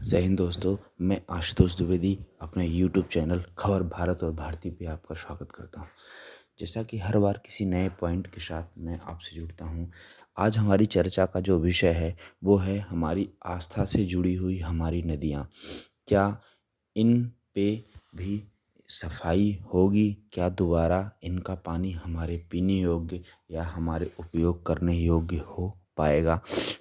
जय हिंद दोस्तों। मैं आशुतोष द्विवेदी अपने यूट्यूब चैनल खबर भारत और भारती पे आपका स्वागत करता हूं। जैसा कि हर बार किसी नए पॉइंट के साथ मैं आपसे जुड़ता हूं। आज हमारी चर्चा का जो विषय है वो है हमारी आस्था से जुड़ी हुई हमारी नदियां। क्या इन पे भी सफाई होगी? क्या दोबारा इनका पानी हमारे पीने योग्य या हमारे उपयोग करने योग्य हो पाएगा?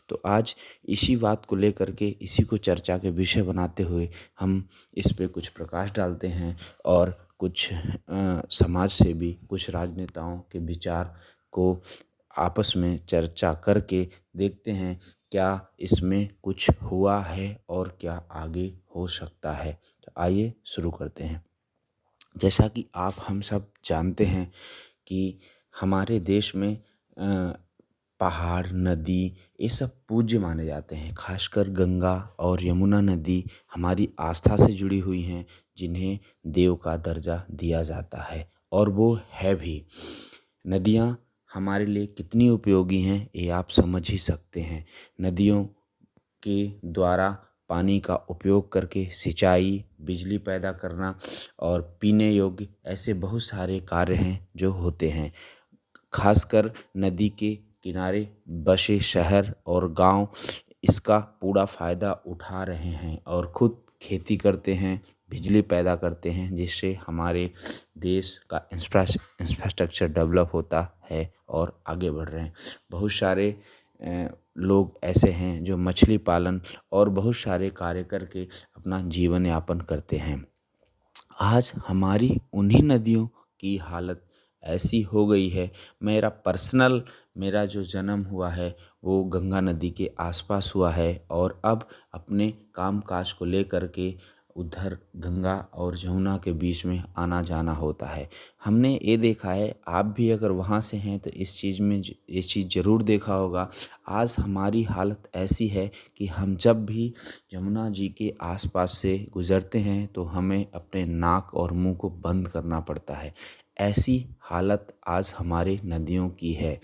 तो आज इसी बात को लेकर के इसी को चर्चा के विषय बनाते हुए हम इस पे कुछ प्रकाश डालते हैं और कुछ समाज से भी कुछ राजनेताओं के विचार को आपस में चर्चा करके देखते हैं क्या इसमें कुछ हुआ है और क्या आगे हो सकता है। तो आइए शुरू करते हैं। जैसा कि आप हम सब जानते हैं कि हमारे देश में पहाड़, नदी ये सब पूज्य माने जाते हैं। खासकर गंगा और यमुना नदी हमारी आस्था से जुड़ी हुई हैं, जिन्हें देव का दर्जा दिया जाता है और वो है भी। नदियाँ हमारे लिए कितनी उपयोगी हैं ये आप समझ ही सकते हैं। नदियों के द्वारा पानी का उपयोग करके सिंचाई, बिजली पैदा करना और पीने योग्य ऐसे बहुत सारे कार्य हैं जो होते हैं। खासकर नदी के किनारे बसे शहर और गांव इसका पूरा फ़ायदा उठा रहे हैं और खुद खेती करते हैं, बिजली पैदा करते हैं, जिससे हमारे देश का इंफ्रास्ट्रक्चर डेवलप होता है और आगे बढ़ रहे हैं। बहुत सारे लोग ऐसे हैं जो मछली पालन और बहुत सारे कार्य करके अपना जीवन यापन करते हैं। आज हमारी उन्हीं नदियों की हालत ऐसी हो गई है। मेरा जो जन्म हुआ है वो गंगा नदी के आसपास हुआ है और अब अपने काम काज को लेकर के उधर गंगा और जमुना के बीच में आना जाना होता है। हमने ये देखा है, आप भी अगर वहाँ से हैं तो इस चीज़ ज़रूर देखा होगा। आज हमारी हालत ऐसी है कि हम जब भी जमुना जी के आसपास से गुज़रते हैं तो हमें अपने नाक और मुंह को बंद करना पड़ता है। ऐसी हालत आज हमारे नदियों की है।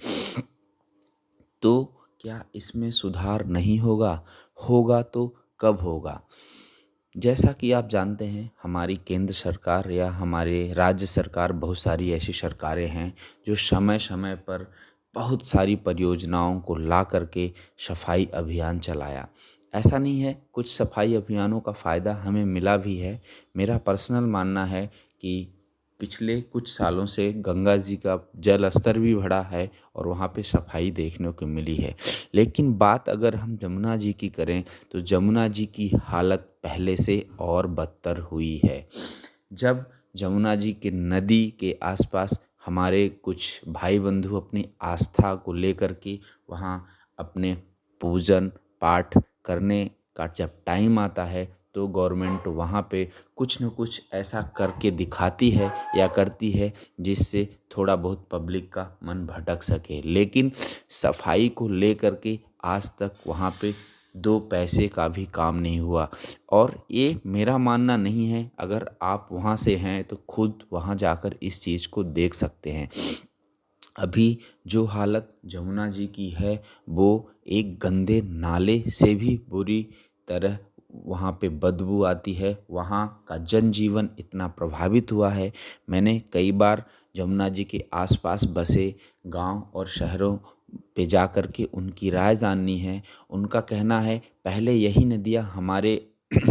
तो क्या इसमें सुधार नहीं होगा? होगा तो कब होगा? जैसा कि आप जानते हैं, हमारी केंद्र सरकार या हमारे राज्य सरकार, बहुत सारी ऐसी सरकारें हैं जो समय समय पर बहुत सारी परियोजनाओं को ला करके सफाई अभियान चलाया। ऐसा नहीं है, कुछ सफाई अभियानों का फ़ायदा हमें मिला भी है। मेरा पर्सनल मानना है कि पिछले कुछ सालों से गंगा जी का जल स्तर भी बढ़ा है और वहाँ पे सफाई देखने को मिली है। लेकिन बात अगर हम जमुना जी की करें तो जमुना जी की हालत पहले से और बदतर हुई है। जब जमुना जी के नदी के आसपास हमारे कुछ भाई बंधु अपनी आस्था को लेकर के वहाँ अपने पूजन पाठ करने का जब टाइम आता है तो गवर्नमेंट वहाँ पे कुछ न कुछ ऐसा करके दिखाती है या करती है जिससे थोड़ा बहुत पब्लिक का मन भटक सके। लेकिन सफाई को लेकर के आज तक वहाँ पे 2 पैसे का भी काम नहीं हुआ और ये मेरा मानना नहीं है। अगर आप वहाँ से हैं तो खुद वहाँ जाकर इस चीज़ को देख सकते हैं। अभी जो हालत जमुना जी की है वो एक गंदे नाले से भी बुरी तरह वहाँ पे बदबू आती है। वहाँ का जनजीवन इतना प्रभावित हुआ है। मैंने कई बार जमुना जी के आसपास बसे गांव और शहरों पे जा कर के उनकी राय जाननी है। उनका कहना है पहले यही नदियाँ हमारे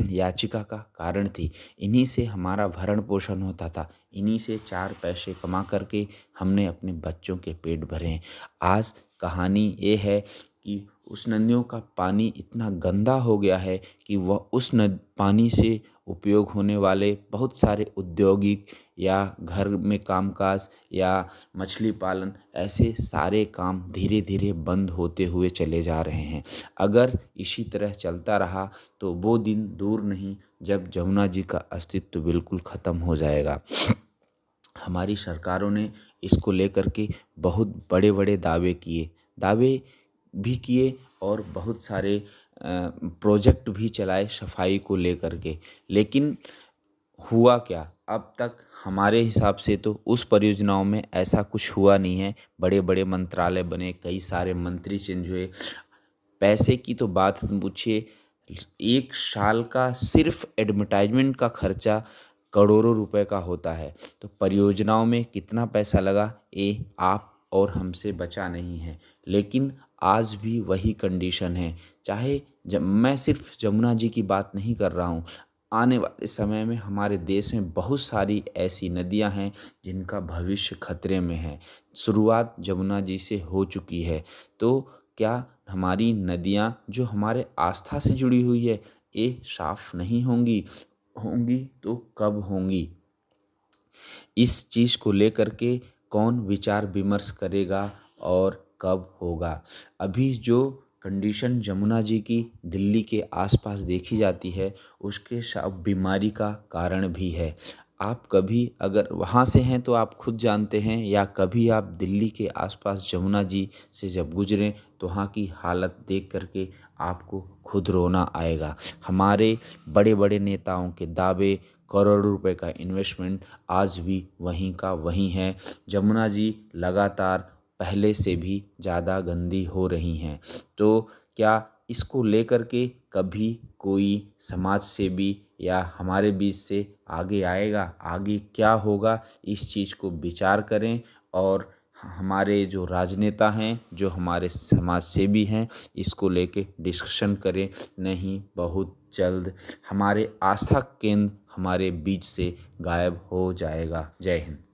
याचिका का कारण थी। इन्हीं से हमारा भरण पोषण होता था। इन्हीं से 4 पैसे कमा करके हमने अपने बच्चों के पेट भरे हैं। आज कहानी ये है कि उस नदियों का पानी इतना गंदा हो गया है कि वह उस पानी से उपयोग होने वाले बहुत सारे औद्योगिक या घर में कामकाज या मछली पालन ऐसे सारे काम धीरे धीरे बंद होते हुए चले जा रहे हैं। अगर इसी तरह चलता रहा तो वो दिन दूर नहीं जब जमुना जी का अस्तित्व बिल्कुल ख़त्म हो जाएगा। हमारी सरकारों ने इसको लेकर के बहुत बड़े बड़े दावे भी किए और बहुत सारे प्रोजेक्ट भी चलाए सफाई को लेकर के। लेकिन हुआ क्या? अब तक हमारे हिसाब से तो उस परियोजनाओं में ऐसा कुछ हुआ नहीं है। बड़े बड़े मंत्रालय बने, कई सारे मंत्री चेंज हुए। पैसे की तो बात पूछिए, एक साल का सिर्फ एडवर्टाइजमेंट का खर्चा करोड़ों रुपए का होता है। तो परियोजनाओं में कितना पैसा लगा ये आप और हमसे बचा नहीं है, लेकिन आज भी वही कंडीशन है। चाहे जब मैं सिर्फ जमुना जी की बात नहीं कर रहा हूँ, आने वाले समय में हमारे देश में बहुत सारी ऐसी नदियाँ हैं जिनका भविष्य खतरे में है। शुरुआत जमुना जी से हो चुकी है, तो क्या हमारी नदियाँ जो हमारे आस्था से जुड़ी हुई है ये साफ नहीं होंगी? होंगी तो कब होंगी? इस चीज़ को लेकर के कौन विचार विमर्श करेगा और कब होगा? अभी जो कंडीशन जमुना जी की दिल्ली के आसपास देखी जाती है, उसके सब बीमारी का कारण भी है। आप कभी अगर वहाँ से हैं तो आप खुद जानते हैं, या कभी आप दिल्ली के आसपास जमुना जी से जब गुजरें तो वहाँ की हालत देख कर के आपको खुद रोना आएगा। हमारे बड़े बड़े नेताओं के दावे, करोड़ों रुपए का इन्वेस्टमेंट आज भी वहीं का वहीं है। जमुना जी लगातार पहले से भी ज़्यादा गंदी हो रही हैं। तो क्या इसको लेकर के कभी कोई समाज सेवी या हमारे बीच से आगे आएगा? आगे क्या होगा, इस चीज़ को विचार करें और हमारे जो राजनेता हैं, जो हमारे समाज सेवी हैं, इसको लेके डिस्कशन करें। नहीं बहुत जल्द हमारे आस्था केंद्र हमारे बीच से गायब हो जाएगा। जय हिंद।